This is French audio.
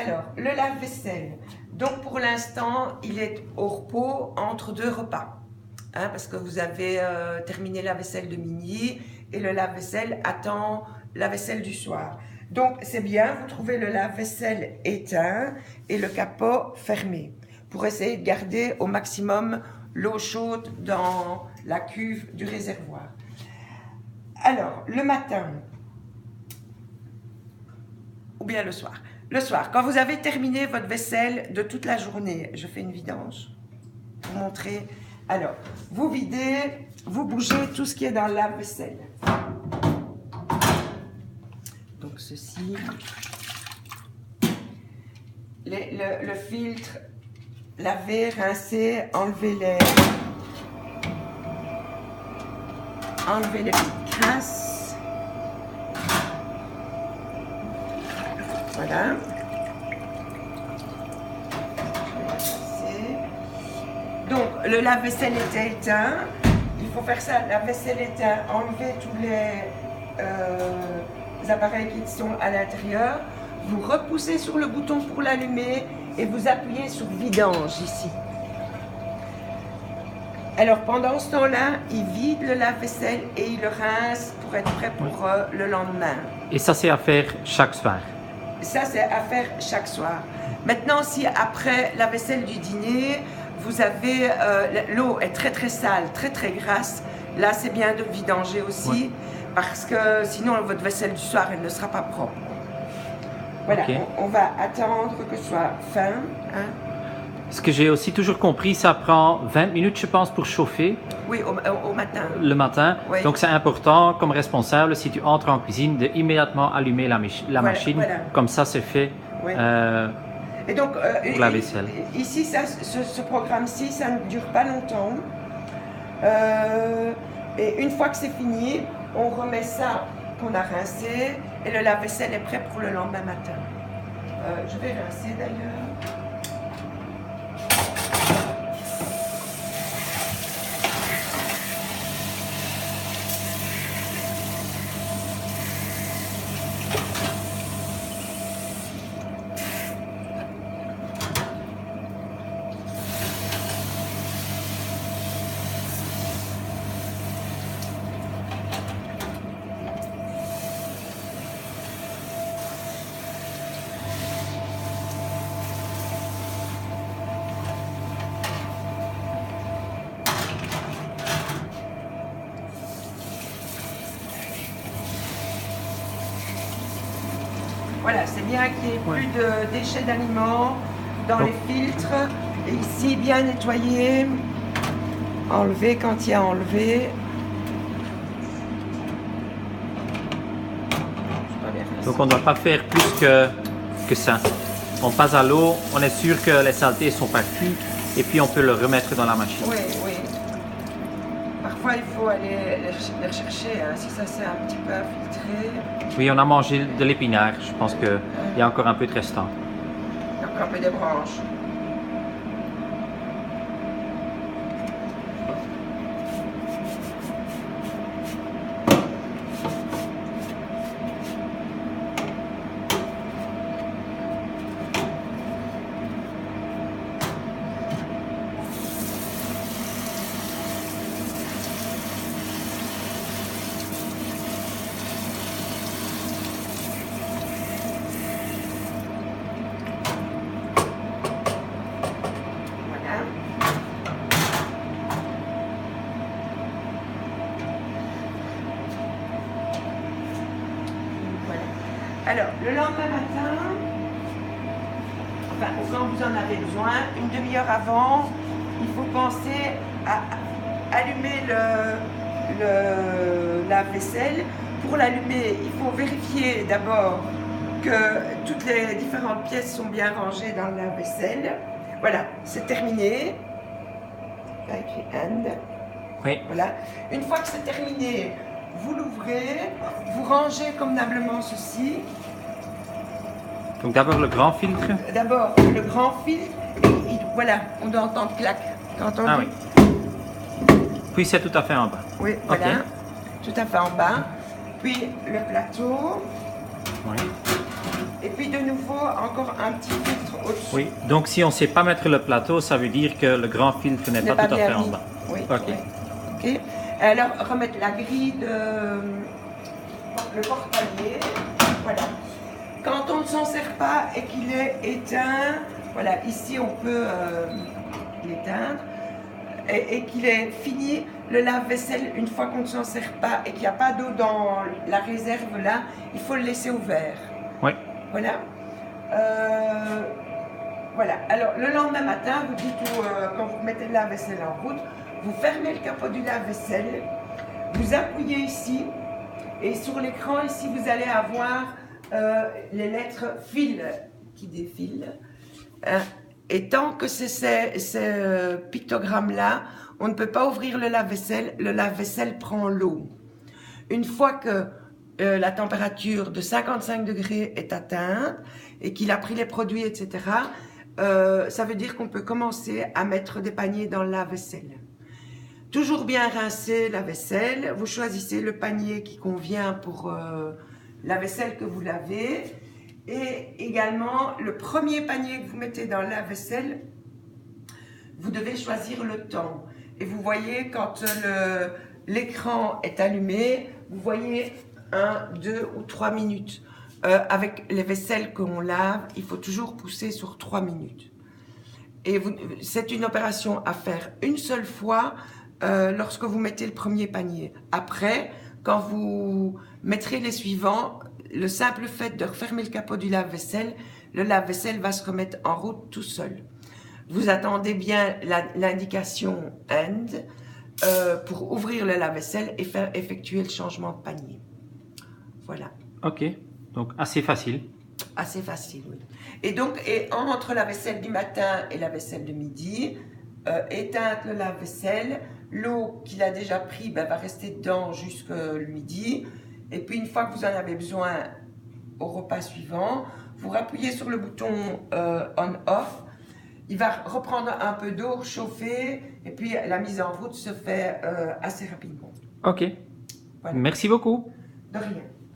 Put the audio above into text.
Alors, le lave-vaisselle. Donc, pour l'instant, il est au repos entre 2 repas. Hein, parce que vous avez terminé la vaisselle de midi et le lave-vaisselle attend la vaisselle du soir. Donc, c'est bien, vous trouvez le lave-vaisselle éteint et le capot fermé pour essayer de garder au maximum l'eau chaude dans la cuve du réservoir. Alors, le matin, ou bien le soir. Le soir, quand vous avez terminé votre vaisselle de toute la journée, je fais une vidange pour montrer. Alors, vous videz, vous bougez tout ce qui est dans le lave-vaisselle. Donc ceci, le filtre, laver, rincer, enlever les petites crasses. Voilà. Donc, le lave-vaisselle était éteint. Il faut faire ça, la vaisselle éteint, enlever tous les appareils qui sont à l'intérieur. Vous repoussez sur le bouton pour l'allumer et vous appuyez sur vidange ici. Alors, pendant ce temps-là, il vide le lave-vaisselle et il le rince pour être prêt pour le lendemain. Et ça, c'est à faire chaque soir? Ça, c'est à faire chaque soir. Maintenant, si après la vaisselle du dîner, vous avez l'eau est très très sale, très très grasse, là c'est bien de vidanger aussi, parce que sinon votre vaisselle du soir elle ne sera pas propre. Voilà, on va attendre que ce soit fin. Hein. Ce que j'ai aussi toujours compris, ça prend 20 minutes je pense pour chauffer. Oui, au matin. Le matin, oui. Donc c'est important comme responsable si tu entres en cuisine de immédiatement allumer la machine, comme ça c'est fait. Oui. Et donc, pour la vaisselle. Ici, ce programme-ci, ça ne dure pas longtemps. Et une fois que c'est fini, on remet ça qu'on a rincé et le lave-vaisselle est prêt pour le lendemain matin. Je vais rincer d'ailleurs. Voilà, c'est bien qu'il n'y ait plus de déchets d'aliments dans les filtres. Et ici, bien nettoyer, enlever quand il y a enlevé. Donc on ne doit pas faire plus que ça. On passe à l'eau, on est sûr que les saletés sont parties et puis on peut le remettre dans la machine. Oui, oui. Parfois il faut aller les rechercher, hein, si ça s'est un petit peu infiltré. Oui, on a mangé de l'épinard, je pense qu'il y a encore un peu de restant. Il y a encore un peu des branches. Alors, le lendemain matin, enfin, quand vous en avez besoin, une demi-heure avant, il faut penser à allumer le lave-vaisselle. Pour l'allumer, il faut vérifier d'abord que toutes les différentes pièces sont bien rangées dans le lave-vaisselle. Voilà, c'est terminé. Là, écrit end. Oui. Voilà. Une fois que c'est terminé, vous l'ouvrez, vous rangez convenablement ceci. Donc d'abord le grand filtre. D'abord le grand filtre, et voilà, on doit entendre clac. T'as entendu? Ah oui. Puis c'est tout à fait en bas. Oui, voilà, tout à fait en bas. Puis le plateau. Oui. Et puis de nouveau, encore un petit filtre au-dessus. Oui, donc si on ne sait pas mettre le plateau, ça veut dire que le grand filtre n'est pas tout à fait en bas. Oui. Ok. Oui. Ok. Alors, remettre la grille le porte-panier. Voilà. Quand on ne s'en sert pas et qu'il est éteint, voilà, ici on peut l'éteindre, et qu'il est fini, le lave-vaisselle, une fois qu'on ne s'en sert pas et qu'il n'y a pas d'eau dans la réserve là, il faut le laisser ouvert. Oui. Voilà. Voilà. Alors, le lendemain matin, vous dites, quand vous mettez le lave-vaisselle en route, vous fermez le capot du lave-vaisselle, vous appuyez ici, et sur l'écran, ici, vous allez avoir les lettres fil qui défilent. Et tant que c'est ces pictogrammes-là, on ne peut pas ouvrir le lave-vaisselle prend l'eau. Une fois que la température de 55 degrés est atteinte et qu'il a pris les produits, etc., ça veut dire qu'on peut commencer à mettre des paniers dans le lave-vaisselle. Toujours bien rincer la vaisselle, vous choisissez le panier qui convient pour la vaisselle que vous lavez, et également le premier panier que vous mettez dans la vaisselle, vous devez choisir le temps. Et vous voyez quand l'écran est allumé, vous voyez 1, 2 ou 3 minutes. Avec les vaisselles qu'on lave, il faut toujours pousser sur 3 minutes. Et c'est une opération à faire une seule fois lorsque vous mettez le premier panier. Après, quand vous mettrez les suivants, le simple fait de refermer le capot du lave-vaisselle, le lave-vaisselle va se remettre en route tout seul. Vous attendez bien l'indication « End » pour ouvrir le lave-vaisselle et faire effectuer le changement de panier. Voilà. Ok, donc assez facile. Assez facile, oui. Et donc, entre la vaisselle du matin et la vaisselle de midi, éteinte le lave-vaisselle, l'eau qu'il a déjà pris va rester dedans jusqu'au midi. Et puis, une fois que vous en avez besoin au repas suivant, vous rappuyez sur le bouton on-off. Il va reprendre un peu d'eau, chauffer, et puis la mise en route se fait assez rapidement. Ok. Voilà. Merci beaucoup. De rien.